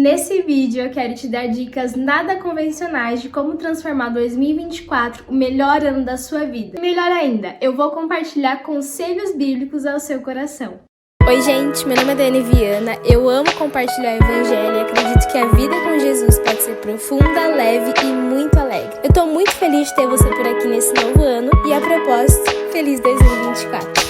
Nesse vídeo eu quero te dar dicas nada convencionais de como transformar 2024 o melhor ano da sua vida. E melhor ainda, eu vou compartilhar conselhos bíblicos ao seu coração. Oi gente, meu nome é Dani Viana, eu amo compartilhar o evangelho e acredito que a vida com Jesus pode ser profunda, leve e muito alegre. Eu tô muito feliz de ter você por aqui nesse novo ano e a propósito, feliz 2024!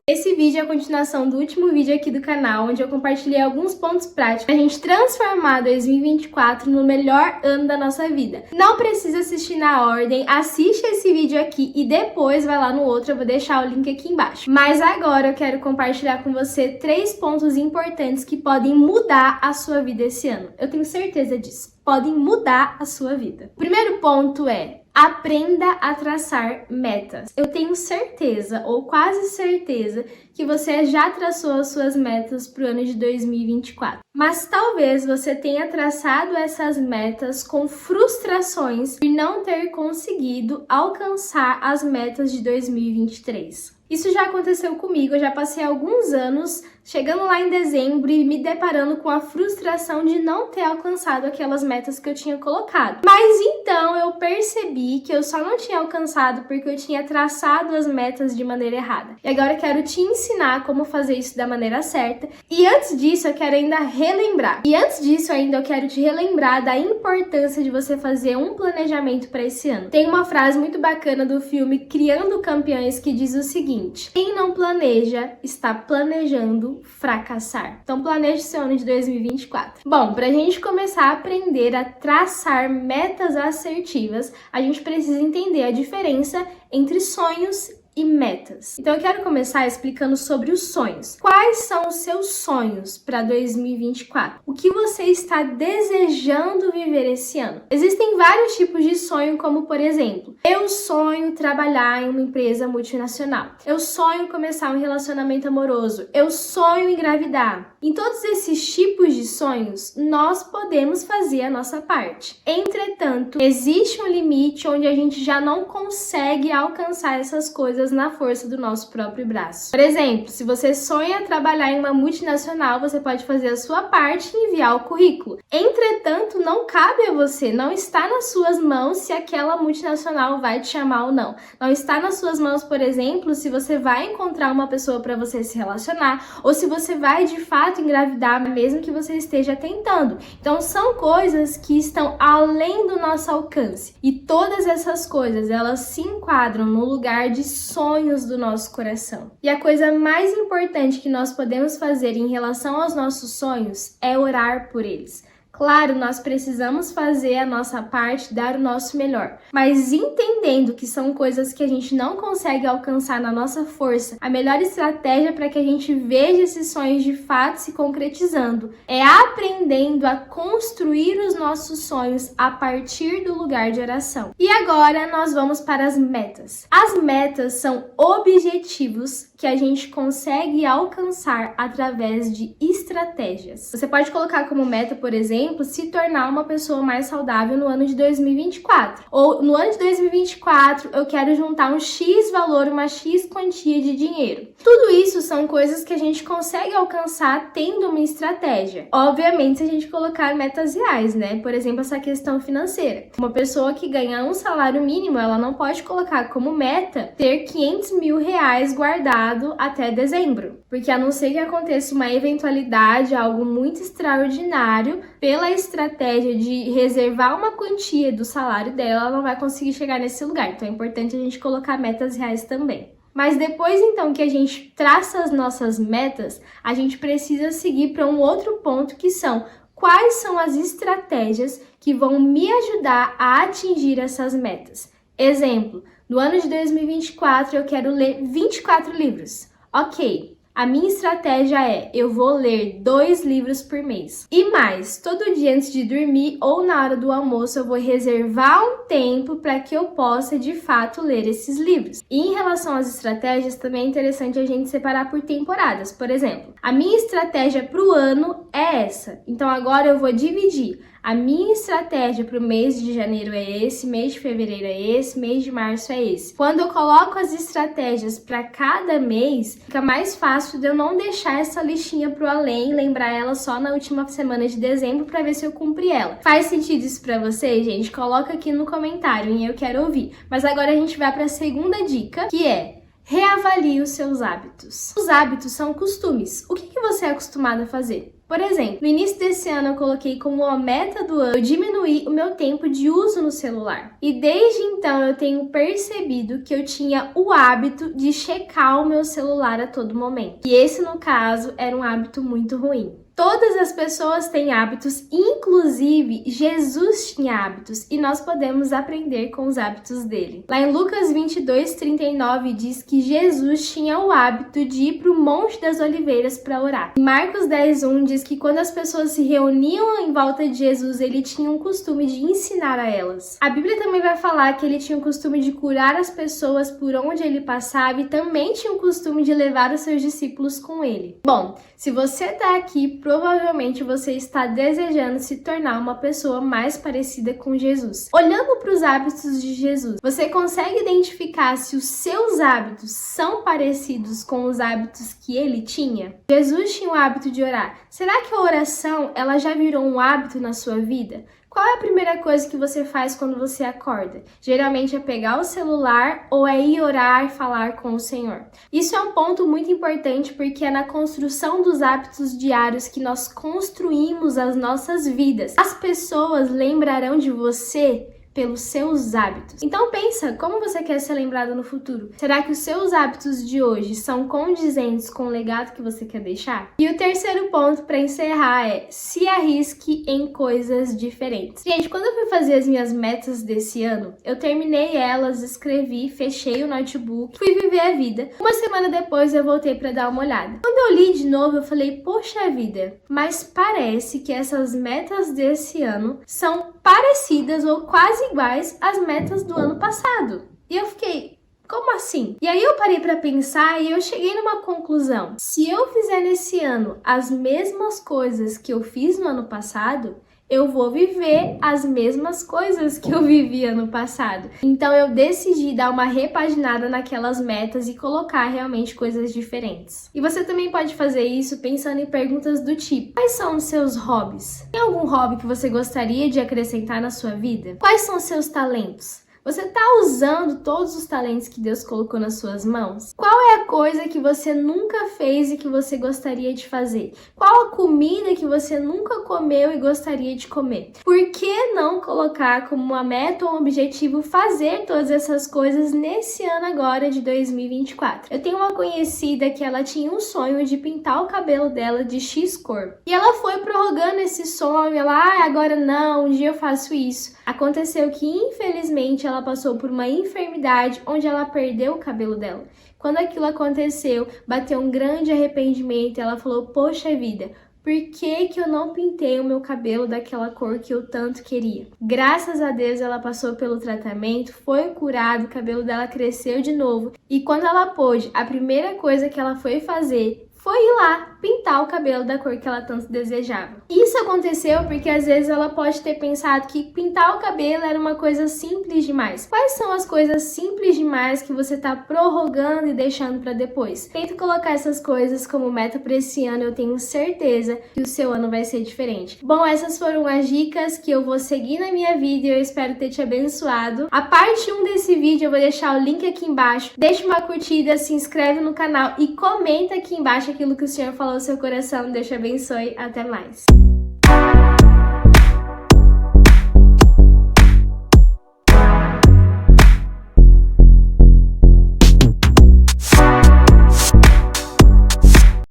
Esse vídeo é a continuação do último vídeo aqui do canal, onde eu compartilhei alguns pontos práticos pra gente transformar 2024 no melhor ano da nossa vida. Não precisa assistir na ordem, assiste esse vídeo aqui e depois vai lá no outro, eu vou deixar o link aqui embaixo. Mas agora eu quero compartilhar com você 3 pontos importantes que podem mudar a sua vida esse ano. Eu tenho certeza disso. Podem mudar a sua vida. O primeiro ponto é: aprenda a traçar metas. Eu tenho certeza, ou quase certeza, que você já traçou as suas metas para o ano de 2024. Mas talvez você tenha traçado essas metas com frustrações de não ter conseguido alcançar as metas de 2023. Isso já aconteceu comigo, eu já passei alguns anos chegando lá em dezembro e me deparando com a frustração de não ter alcançado aquelas metas que eu tinha colocado. Mas então eu percebi que eu só não tinha alcançado porque eu tinha traçado as metas de maneira errada. E agora eu quero te ensinar como fazer isso da maneira certa. E antes disso eu quero ainda relembrar. Eu quero te relembrar da importância de você fazer um planejamento para esse ano. Tem uma frase muito bacana do filme Criando Campeões que diz o seguinte: quem não planeja está planejando fracassar. Então planeje seu ano de 2024. Bom, pra gente começar a aprender a traçar metas assertivas, a gente precisa entender a diferença entre sonhos e metas. Então eu quero começar explicando sobre os sonhos. Quais são os seus sonhos para 2024? O que você está desejando viver esse ano? Existem vários tipos de sonho, como por exemplo, eu sonho trabalhar em uma empresa multinacional. Eu sonho começar um relacionamento amoroso. Eu sonho engravidar. Em todos esses tipos de sonhos, nós podemos fazer a nossa parte. Entretanto, existe um limite onde a gente já não consegue alcançar essas coisas na força do nosso próprio braço. Por exemplo, se você sonha trabalhar em uma multinacional, você pode fazer a sua parte e enviar o currículo. Entretanto, não cabe a você, não está nas suas mãos se aquela multinacional vai te chamar ou não. Não está nas suas mãos, por exemplo, se você vai encontrar uma pessoa para você se relacionar ou se você vai de fato engravidar, mesmo que você esteja tentando. Então, são coisas que estão além do nosso alcance. E todas essas coisas, elas se enquadram no lugar de sonhos do nosso coração. E a coisa mais importante que nós podemos fazer em relação aos nossos sonhos é orar por eles. Claro, nós precisamos fazer a nossa parte, dar o nosso melhor, mas entendendo que são coisas que a gente não consegue alcançar na nossa força, a melhor estratégia para que a gente veja esses sonhos de fato se concretizando é aprendendo a construir os nossos sonhos a partir do lugar de oração. E agora nós vamos para as metas. As metas são objetivos que a gente consegue alcançar através de estratégias. Você pode colocar como meta, por exemplo, se tornar uma pessoa mais saudável no ano de 2024. Ou no ano de 2024 eu quero juntar um X valor, uma X quantia de dinheiro. Tudo isso são coisas que a gente consegue alcançar tendo uma estratégia. Obviamente, se a gente colocar metas reais, né? Por exemplo, essa questão financeira. Uma pessoa que ganha um salário mínimo, ela não pode colocar como meta ter 500 mil reais guardado até dezembro. Porque a não ser que aconteça uma eventualidade, algo muito extraordinário, pela estratégia de reservar uma quantia do salário dela, ela não vai conseguir chegar nesse lugar. Então é importante a gente colocar metas reais também. Mas depois então que a gente traça as nossas metas, a gente precisa seguir para um outro ponto que são: quais são as estratégias que vão me ajudar a atingir essas metas? Exemplo, no ano de 2024 eu quero ler 24 livros. Ok, a minha estratégia é: eu vou ler 2 livros por mês. E mais, todo dia antes de dormir ou na hora do almoço eu vou reservar um tempo para que eu possa de fato ler esses livros. E em relação às estratégias, também é interessante a gente separar por temporadas. Por exemplo, a minha estratégia para o ano é essa. Então agora eu vou dividir. A minha estratégia para o mês de janeiro é esse, mês de fevereiro é esse, mês de março é esse. Quando eu coloco as estratégias para cada mês, fica mais fácil de eu não deixar essa listinha pro além e lembrar ela só na última semana de dezembro para ver se eu cumpri ela. Faz sentido isso para vocês, gente? Coloca aqui no comentário e eu quero ouvir. Mas agora a gente vai para a segunda dica, que é: reavalie os seus hábitos. Os hábitos são costumes. O que você é acostumado a fazer? Por exemplo, no início desse ano eu coloquei como uma meta do ano diminuir o meu tempo de uso no celular. E desde então eu tenho percebido que eu tinha o hábito de checar o meu celular a todo momento. E esse, no caso, era um hábito muito ruim. Todas as pessoas têm hábitos, inclusive Jesus tinha hábitos, e nós podemos aprender com os hábitos dele. Lá em Lucas 22:39 diz que Jesus tinha o hábito de ir para o Monte das Oliveiras para orar. Em Marcos 10:1 diz que quando as pessoas se reuniam em volta de Jesus, ele tinha um costume de ensinar a elas. A Bíblia também vai falar que ele tinha o costume de curar as pessoas por onde ele passava e também tinha o costume de levar os seus discípulos com ele. Bom, se você está aqui, provavelmente você está desejando se tornar uma pessoa mais parecida com Jesus. Olhando para os hábitos de Jesus, você consegue identificar se os seus hábitos são parecidos com os hábitos que ele tinha? Jesus tinha o hábito de orar. Será que a oração ela já virou um hábito na sua vida? Qual é a primeira coisa que você faz quando você acorda? Geralmente é pegar o celular ou é ir orar e falar com o Senhor. Isso é um ponto muito importante porque é na construção dos hábitos diários que nós construímos as nossas vidas. As pessoas lembrarão de você pelos seus hábitos. Então pensa, como você quer ser lembrado no futuro? Será que os seus hábitos de hoje são condizentes com o legado que você quer deixar? E o terceiro ponto para encerrar é: se arrisque em coisas diferentes. Gente, quando eu fui fazer as minhas metas desse ano, eu terminei elas, escrevi, fechei o notebook, fui viver a vida. Uma semana depois eu voltei para dar uma olhada. Quando eu li de novo, eu falei: poxa vida, mas parece que essas metas desse ano são parecidas ou quase iguais às metas do ano passado. E eu fiquei: como assim? E aí eu parei para pensar e eu cheguei numa conclusão. Se eu fizer nesse ano as mesmas coisas que eu fiz no ano passado, eu vou viver as mesmas coisas que eu vivi ano passado. Então eu decidi dar uma repaginada naquelas metas e colocar realmente coisas diferentes. E você também pode fazer isso pensando em perguntas do tipo: quais são os seus hobbies? Tem algum hobby que você gostaria de acrescentar na sua vida? Quais são os seus talentos? Você está usando todos os talentos que Deus colocou nas suas mãos? Qual é a coisa que você nunca fez e que você gostaria de fazer? Qual a comida que você nunca comeu e gostaria de comer? Por que não colocar como uma meta ou um objetivo fazer todas essas coisas nesse ano agora de 2024? Eu tenho uma conhecida que ela tinha um sonho de pintar o cabelo dela de X cor. E ela foi prorrogando esse sonho, agora não, um dia eu faço isso. Aconteceu que, infelizmente, ela passou por uma enfermidade onde ela perdeu o cabelo dela. Quando aquilo aconteceu, bateu um grande arrependimento e ela falou: poxa vida, por que eu não pintei o meu cabelo daquela cor que eu tanto queria? Graças a Deus ela passou pelo tratamento, foi curada, o cabelo dela cresceu de novo. E quando ela pôde, a primeira coisa que ela foi fazer foi ir lá pintar o cabelo da cor que ela tanto desejava. Isso aconteceu porque às vezes ela pode ter pensado que pintar o cabelo era uma coisa simples demais. Quais são as coisas simples demais que você está prorrogando e deixando para depois? Tenta colocar essas coisas como meta para esse ano, eu tenho certeza que o seu ano vai ser diferente. Bom, essas foram as dicas que eu vou seguir na minha vida e eu espero ter te abençoado. A parte 1 desse vídeo eu vou deixar o link aqui embaixo. Deixa uma curtida, se inscreve no canal e comenta aqui embaixo aquilo que o Senhor falou no seu coração. Deus te abençoe. Até mais.